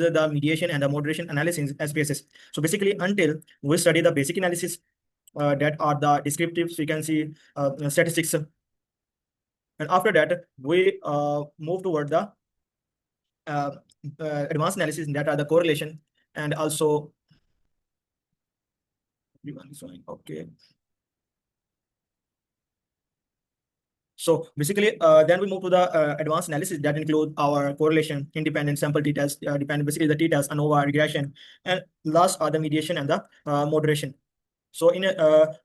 the mediation and the moderation analysis SPSS. So basically, until we study the basic analysis, that are the descriptive frequency statistics, and after that we move toward the advanced analysis, that are the correlation and also okay. So basically, then we move to the advanced analysis that include our correlation, independent sample t-test, dependent basically the t-test, ANOVA, regression, and last are the mediation and the moderation. So in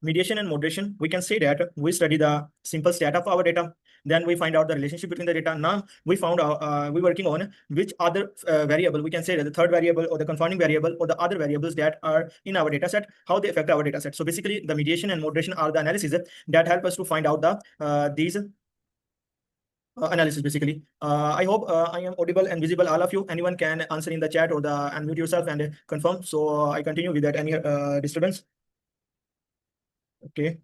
mediation and moderation, we can say that we study the simple stat of our data. Then we find out the relationship between the data. Now we found out we're working on which other variable, we can say that the third variable or the confounding variable or the other variables that are in our data set, how they affect our data set. So basically, the mediation and moderation are the analysis that help us to find out the these analysis basically. I hope I am audible and visible, all of you. Anyone can answer in the chat or the unmute yourself and confirm. So I continue without any disturbance. Okay.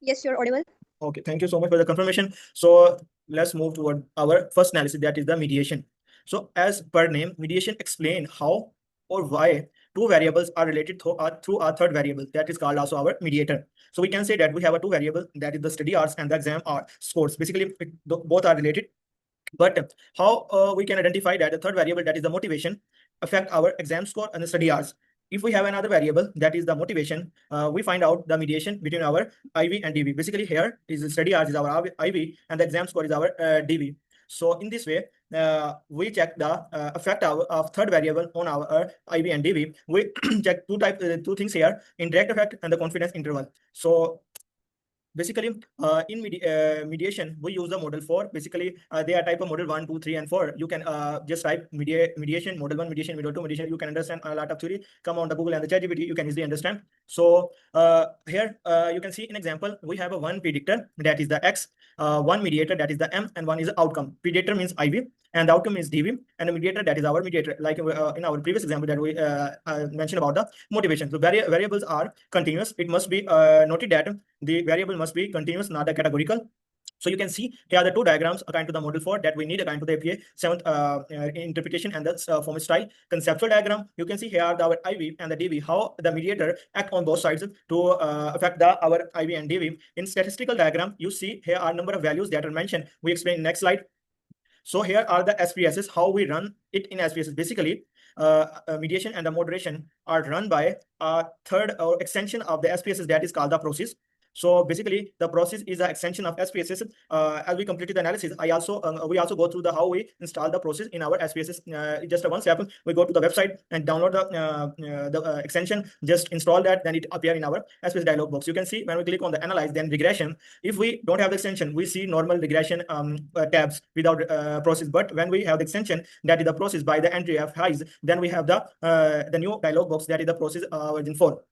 Yes, you're audible. Okay, thank you so much for the confirmation. So let's move toward our first analysis, that is the mediation. So as per name, mediation explain how or why two variables are related through our third variable, that is called also our mediator. So we can say that we have a two variable, that is the study hours and the exam scores. Basically, both are related. But how we can identify that the third variable, that is the motivation, affect our exam score and the study hours? If we have another variable, that is the motivation, we find out the mediation between our IV and DV. Basically, here is the study hours is our IV and the exam score is our DV. So in this way, we check the effect of third variable on our IV and DV. We check two things here: indirect effect and the confidence interval. So basically, in mediation, we use the model 4. Basically, they are type of model 1, 2, 3, and 4. You can just type mediation, model 1, mediation, model 2, mediation. You can understand a lot of theory. Come on the Google and the ChatGPT, you can easily understand. So here you can see an example. We have a one predictor, that is the X, one mediator, that is the M, and one is the outcome. Predictor means IV, and the outcome is DV, and the mediator, that is our mediator. Like in our previous example that we mentioned about the motivation. So variables are continuous. It must be noted that the variable must be continuous, not a categorical. So you can see here are the two diagrams according to the model 4 that we need according to the APA 7th interpretation and the format style. Conceptual diagram, you can see here are our IV and the DV, how the mediator act on both sides to affect our IV and DV. In statistical diagram, you see here are number of values that are mentioned. We explain next slide. So here are the SPSS, how we run it in SPSS. Basically, mediation and the moderation are run by a third or extension of the SPSS, that is called the process. So basically, the process is an extension of SPSS. As we completed the analysis, we also go through the how we install the process in our SPSS. Just one step, we go to the website and download the extension. Just install that, then it appear in our SPSS dialog box. You can see when we click on the analyze, then regression. If we don't have the extension, we see normal regression tabs without process. But when we have the extension, that is the process by the entry of highs, then we have the new dialog box, that is the process version 4.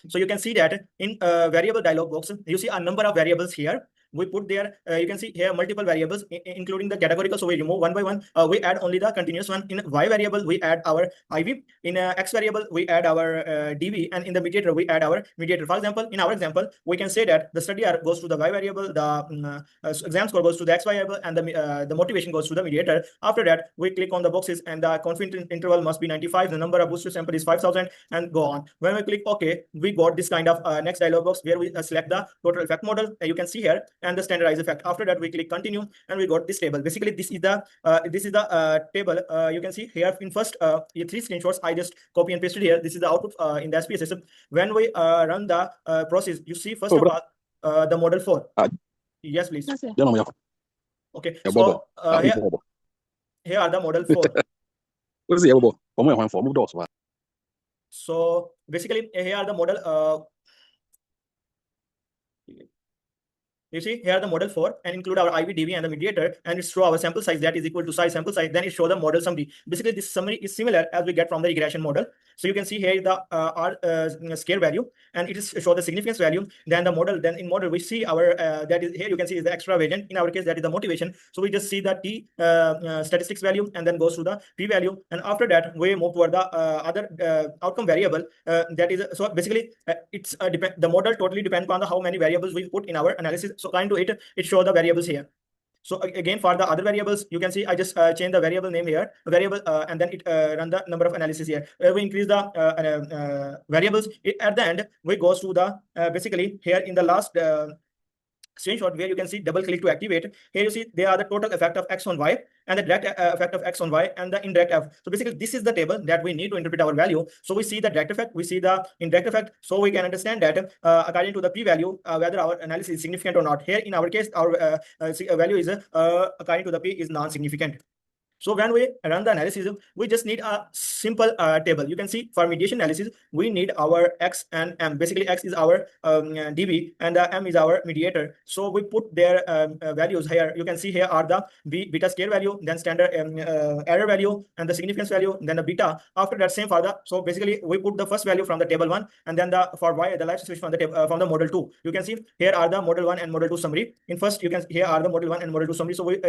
So you can see that in variable dialog box, you see a number of variables here. We put there, you can see here multiple variables, including the categorical. So we remove one by one. We add only the continuous one. In Y variable, we add our IV. In X variable, we add our DV. And in the mediator, we add our mediator. For example, in our example, we can say that the study hour goes to the Y variable, the exam score goes to the X variable, and the motivation goes to the mediator. After that, we click on the boxes, and the confidence interval must be 95. The number of boosted sample is 5,000, and go on. When we click OK, we got this kind of next dialog box where we select the total effect model. You can see here, and the standardized effect. After that, we click continue, and we got this table. Basically, this is the table. You can see here in first 3 screenshots. I just copy and pasted here. This is the output in the SPSS. When we run the process, you see first of all the model 4. Yes, please. Okay. So here are the model 4. So basically, here are the model. You see here the model 4 and include our IV, DV, and the mediator, and it's show our sample size that is equal to size sample size. Then it show the model summary. Basically, this summary is similar as we get from the regression model. So you can see here the R scale value, and it is show the significance value. Then the model. Then in model we see our that is here you can see is the extra variant. In our case, that is the motivation. So we just see the T statistics value, and then goes to the P value. And after that, we move toward the other outcome variable. That is so basically it's the model totally depends on how many variables we put in our analysis. So according to it show the variables here. So again, for the other variables, you can see I just change the variable name here, variable, and then it run the number of analysis here. We increase the variables. At the end, we goes to the basically here in the last screenshot where you can see double click to activate. Here you see they are the total effect of x on y and the direct effect of x on y and the indirect f. So basically this is the table that we need to interpret our value. So we see the direct effect, we see the indirect effect, so we can understand that according to the p-value whether our analysis is significant or not. Here in our case our value is according to the p is non-significant. So when we run the analysis, we just need a simple table. You can see for mediation analysis, we need our x and m. Basically, x is our dv and m is our mediator. So we put their values here. You can see here are the beta scale value, then standard error value, and the significance value, then the beta. After that, same for the. So basically, we put the first value from the table 1, and then the for y the life switch from the table from the model 2. You can see here are the model 1 and model 2 summary. In first, you can here are the model 1 and model 2 summary. So we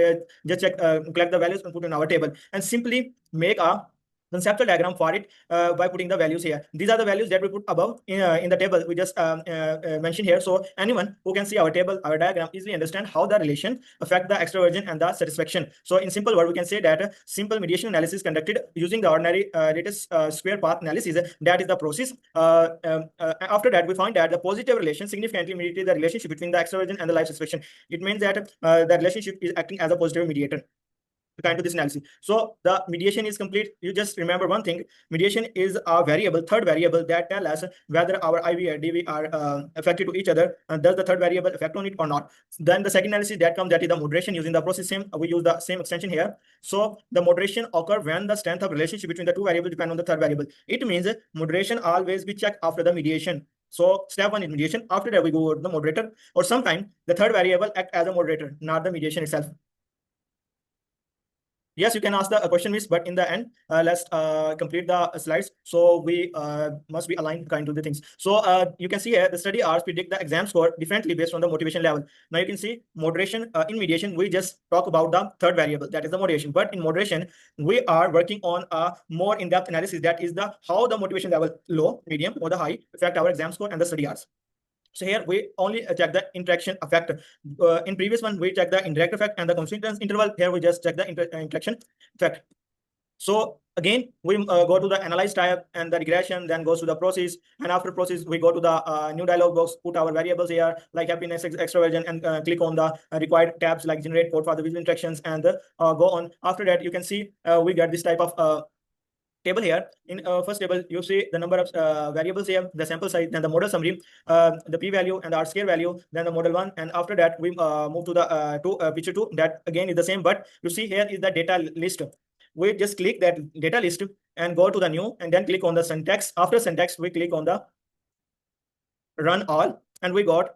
just check collect the values and put in our table and simply make a conceptual diagram for it by putting the values here. These are the values that we put above in the table we just mentioned here. So anyone who can see our table, our diagram, easily understand how the relation affect the extroversion and the satisfaction. So in simple word, we can say that simple mediation analysis conducted using the ordinary latest square path analysis. That is the process. After that, we find that the positive relation significantly mediated the relationship between the extroversion and the life satisfaction. It means that the relationship is acting as a positive mediator kind of this analysis. So the mediation is complete. You just remember one thing: mediation is a variable, third variable that tell us whether our IV or DV are affected to each other, and does the third variable affect on it or not. Then the second analysis that comes, that is the moderation using the process same. We use the same extension here. So the moderation occur when the strength of relationship between the two variables depend on the third variable. It means moderation always be checked after the mediation. So step 1 is mediation. After that, we go to the moderator, or sometimes the third variable act as a moderator, not the mediation itself. Yes, you can ask the question, miss, but in the end, let's complete the slides. So we must be aligned kind of the things. So you can see here the study hours predict the exam score differently based on the motivation level. Now you can see moderation in mediation, we just talk about the third variable, that is the moderation. But in moderation, we are working on a more in-depth analysis, that is the how the motivation level low, medium, or the high affect our exam score and the study hours. So here we only check the interaction effect. In previous one, we check the indirect effect and the confidence interval. Here we just check the interaction effect. So again, we go to the analyze type and the regression, then goes to the process. And after process, we go to the new dialog box, put our variables here like happiness, extroversion, and click on the required tabs like generate code for the visual interactions and go on. After that, you can see we get this type of table here. In first table, you see the number of variables here, the sample size, then the model summary, the p-value and the r-square value, then the model 1. And after that, we move to the picture 2. That again is the same, but you see here is the data list. We just click that data list and go to the new, and then click on the syntax. After syntax, we click on the run all, and we got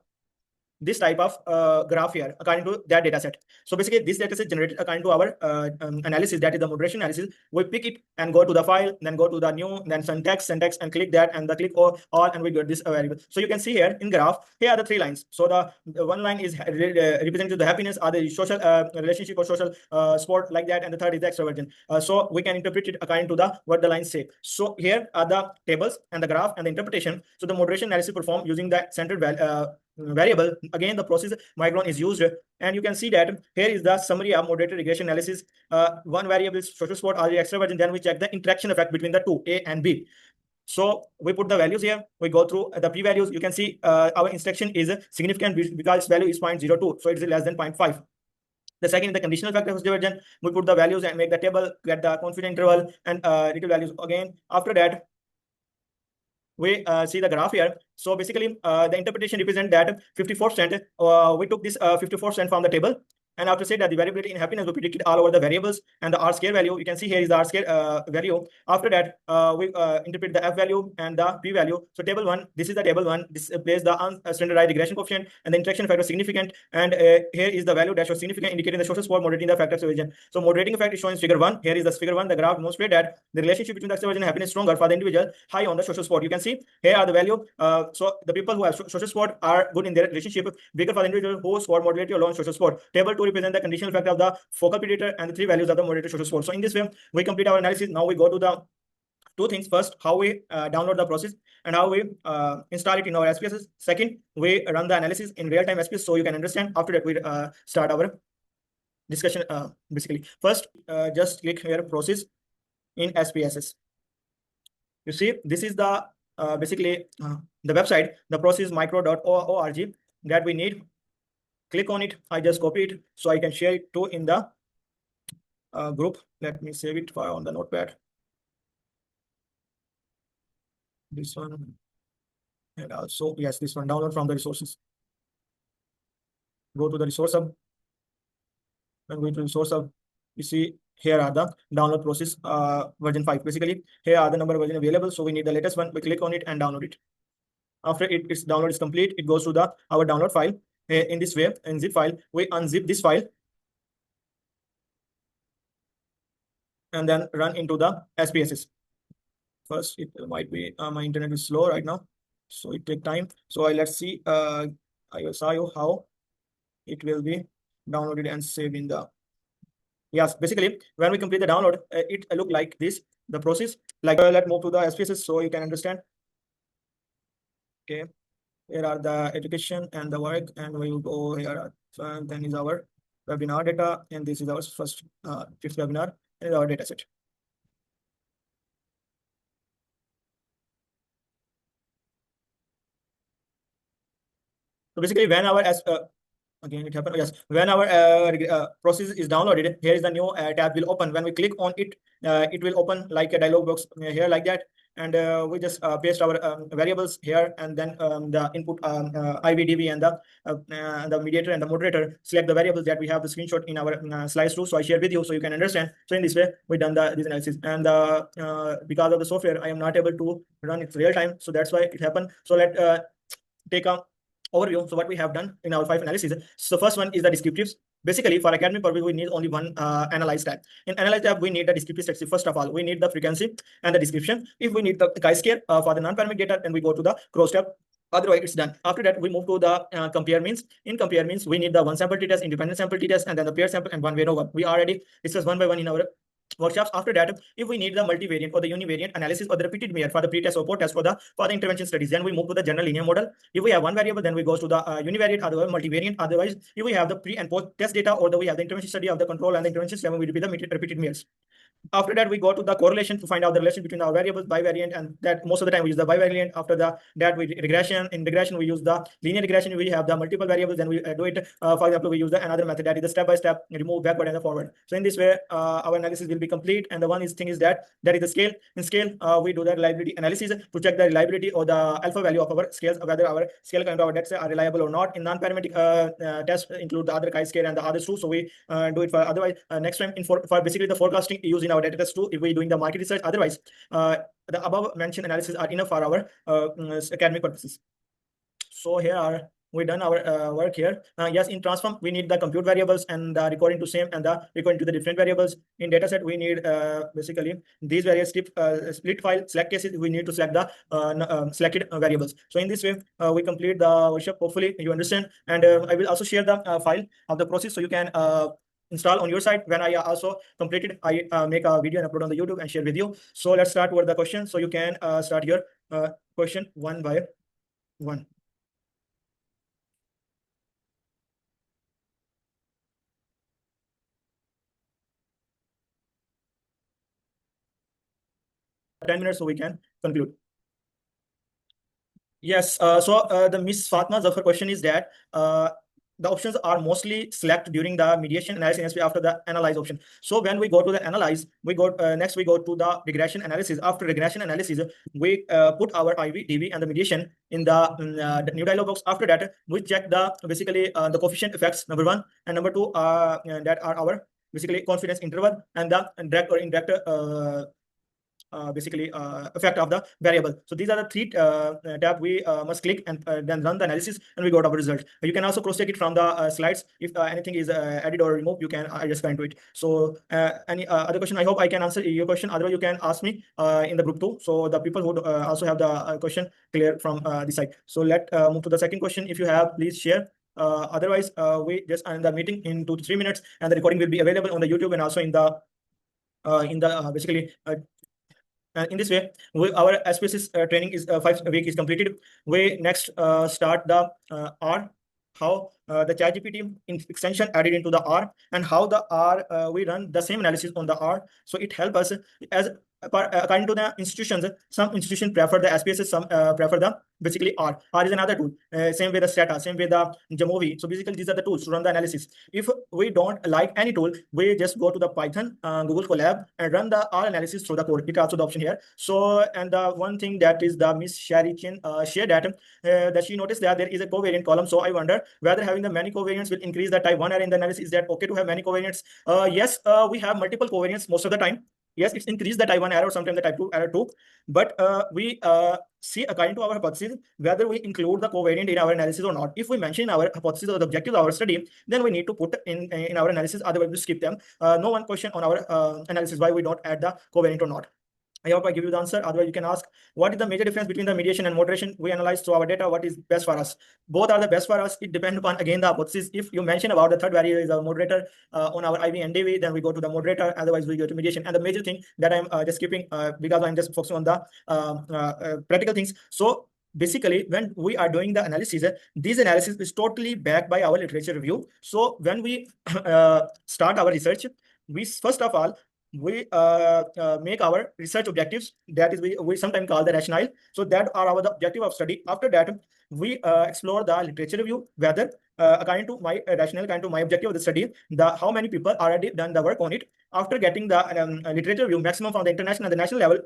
this type of graph here according to that data set. So basically this data set generated according to our analysis, that is the moderation analysis. We pick it and go to the file, then go to the new, then syntax, and click that, and the click all, and we get this variable. So you can see here in graph, here are the 3 lines. So the one line is representing the happiness or the social relationship or social sport like that, and the third is the extroversion. So we can interpret it according to the what the lines say. So here are the tables and the graph and the interpretation. So the moderation analysis performed using the centered variable. Again, the process micron is used, and you can see that here is the summary of moderated regression analysis. One variable is social sport or the extroversion. Then we check the interaction effect between the two, A and B. So we put the values here. We go through the p-values. You can see our instruction is significant because its value is 0.02, so it is less than 0.5. The second is the conditional factor of divergence. We put the values and make the table, get the confidence interval and detail values again. After that, we see the graph here. So basically, the interpretation represent that 54%. We took this 54% from the table. And after say that the variability in happiness we predicted all over the variables, and the r-square value, you can see here is the r-square value. After that, we interpret the f value and the p value. So table 1, this is the table 1. This plays the unstandardized regression coefficient, and the interaction factor significant. And here is the value that shows significant, indicating the social score, moderating the factor of extroversion. So moderating effect is shown in figure 1. Here is the figure 1. The graph demonstrates that the relationship between the extroversion and happiness is stronger for the individual high on the social score. You can see here are the value. So the people who have social score are good in their relationship, bigger for the individual who score moderately or low on social score. Table 2 represent the conditional factor of the focal predator and the 3 values of the moderator social score. So in this way, we complete our analysis. Now we go to the 2 things. First, how we download the process and how we install it in our SPSS. Second, we run the analysis in real-time SPSS so you can understand. After that, we start our discussion. Basically, first, just click here process in SPSS. You see, this is the basically the website, the processmicro.org that we need. Click on it. I just copy it so I can share it too in the group. Let me save it on the notepad. This one, and also yes, this one, download from the resources. Go to the resource hub. When going to resource hub, you see here are the download process version 5. Basically, here are the number of version available. So we need the latest one. We click on it and download it. After its download is complete, it goes to the our download file. In this way, in zip file, we unzip this file and then run into the SPSS. First, it might be my internet is slow right now, so it take time. So let's see. I will show you how it will be downloaded and saved in the. Yes, basically, when we complete the download, it look like this. The process, like let's move to the SPSS so you can understand. Okay, here are the education and the work, and we will go here. Then is our webinar data, and this is our first fifth webinar, and our data set. So basically, when our again it happened, yes, when our process is downloaded, here is the new tab will open. When we click on it, it will open like a dialog box here like that, and we just paste our variables here, and then the input IVDB and the mediator and the moderator select the variables that we have the screenshot in our slides too. So I share with you so you can understand. So in this way we done this analysis, and because of the software I am not able to run it real time, so that's why it happened. So let take a overview. So what we have done in our 5 analyses. So first one is the descriptives. Basically, for academic purpose, we need only one analyze tab. In analyze tab, we need the descriptive section. First of all, we need the frequency and the description. If we need the chi-square for the non-parametric data, then we go to the cross tab. Otherwise, it's done. After that, we move to the compare means. In compare means, we need the one sample t-test, independent sample t-test, and then the pair sample and one way over. We already discussed one by one in our workshops. After that, if we need the multivariate or the univariate analysis or the repeated measure for the pre-test or post-test for the intervention studies, then we move to the general linear model. If we have one variable, then we go to the univariate, otherwise multivariate. Otherwise, if we have the pre and post-test data, or we have the intervention study of the control and the intervention level, we repeat the repeated measures. After that, we go to the correlation to find out the relation between our variables, bivariant, and that most of the time we use the bivariant. After that we regression. In regression, we use the linear regression. We have the multiple variables, then we do it. For example, we use another method that is the step-by-step remove backward and the forward. So in this way, our analysis will be complete. And the one thing is that is the scale. In scale, we do the reliability analysis to check the reliability or the alpha value of our scales, whether our scale kind of data are reliable or not. In non-parametric tests include the other chi-square and the others too. So we do it for otherwise next time for basically the forecasting using our data test too, if we're doing the market research. Otherwise, the above mentioned analysis are enough for our academic purposes. So here are we done our work here. Yes, in transform we need the compute variables and the recording to same and the recording to the different variables. In dataset we need basically these various split file select cases. We need to select the selected variables. So in this way we complete the workshop. Hopefully you understand, and I will also share the file of the process so you can install on your side. When I also completed, I make a video and upload on the YouTube and share with you. So let's start with the question. So you can start your question one by one. 10 minutes so we can conclude. Yes, the Miss Fatma Zafar question is that the options are mostly selected during the mediation analysis after the analyze option. So when we go to the analyze, we go next we go to the regression analysis. After regression analysis, we put our IVDV and the mediation in the new dialog box. After that, we check the basically the coefficient effects, number 1, and number 2 that are our basically confidence interval and the direct or indirect basically effect of the variable. So these are the 3 tab we must click and then run the analysis, and we got our result. You can also cross check it from the slides. If anything is added or removed, you can just go into it. So any other question? I hope I can answer your question. Otherwise, you can ask me in the group too. So the people who also have the question clear from this side. So let move to the second question. If you have, please share. Otherwise, we just end the meeting in 2 to 3 minutes, and the recording will be available on the YouTube and also in the basically in this way, our SPSS training is 5 week is completed. We next start the R how the ChatGPT extension added into the R, and how the R we run the same analysis on the R. So it helps us as according to the institutions. Some institutions prefer the SPSS, some prefer the basically R. R is another tool. Same with the Stata, same with the Jamovi. So basically these are the tools to run the analysis. If we don't like any tool, we just go to the Python, Google Colab, and run the R analysis through the code. It also the option here. So, and the one thing that is the Miss Sharichin shared that she noticed that there is a covariant column. So I wonder whether having the many covariants will increase the type 1 error in the analysis. Is that okay to have many covariants? Yes, we have multiple covariants most of the time. Yes, it's increased the type 1 error, sometimes the type 2 error too. But we see according to our hypothesis whether we include the covariant in our analysis or not. If we mention our hypothesis or the objective of our study, then we need to put in our analysis, otherwise we skip them. No one question on our analysis why we don't add the covariant or not. I hope I give you the answer. Otherwise, you can ask, what is the major difference between the mediation and moderation? We analyze through our data what is best for us. Both are the best for us. It depends upon, again, the hypothesis. If you mention about the third variable is a moderator on our IV and DV, then we go to the moderator. Otherwise, we go to mediation. And the major thing that I'm just skipping because I'm just focusing on the practical things. So basically, when we are doing the analysis, this analysis is totally backed by our literature review. So when we start our research, we first of all, we make our research objectives, that is we sometimes call the rationale. So that are our the objective of study. After that, we explore the literature review, whether according to my rationale, according to my objective of the study, the how many people already done the work on it. After getting the literature review maximum from the international and the national level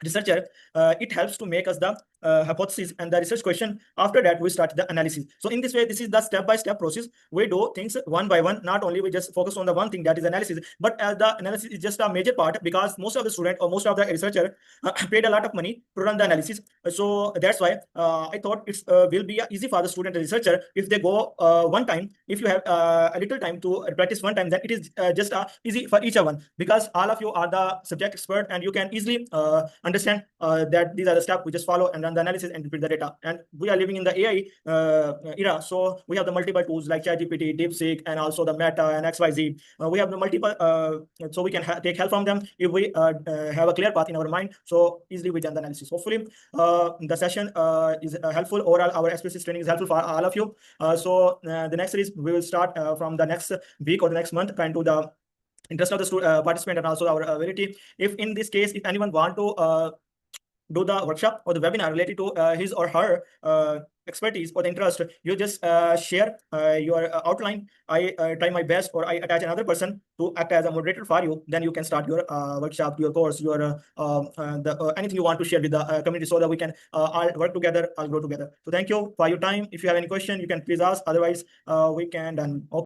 researcher, it helps to make us the hypothesis and the research question. After that, we start the analysis. So in this way, this is the step-by-step process. We do things one by one. Not only we just focus on the one thing, that is analysis, but the analysis is just a major part, because most of the student or most of the researcher paid a lot of money to run the analysis. So that's why I thought it will be easy for the student and researcher if they go one time. If you have a little time to practice one time, then it is just easy for each one, because all of you are the subject expert and you can easily understand that these are the steps we just follow and run the analysis and interpret the data. And we are living in the AI era, so we have the multiple tools like ChatGPT, DeepSeek, and also the Meta and XYZ. We have the multiple, so we can take help from them if we have a clear path in our mind. So easily we done the analysis. Hopefully, the session is helpful. Overall, our SPSS training is helpful for all of you. So the next series we will start from the next week or the next month, kind to the interest of the participant and also our ability. If in this case, if anyone want to do the workshop or the webinar related to his or her expertise or the interest, you just share your outline. I try my best, or I attach another person to act as a moderator for you. Then you can start your workshop, your course, your anything you want to share with the community, so that we can all work together, all grow together. So thank you for your time. If you have any question, you can please ask. Otherwise, we can done. Okay.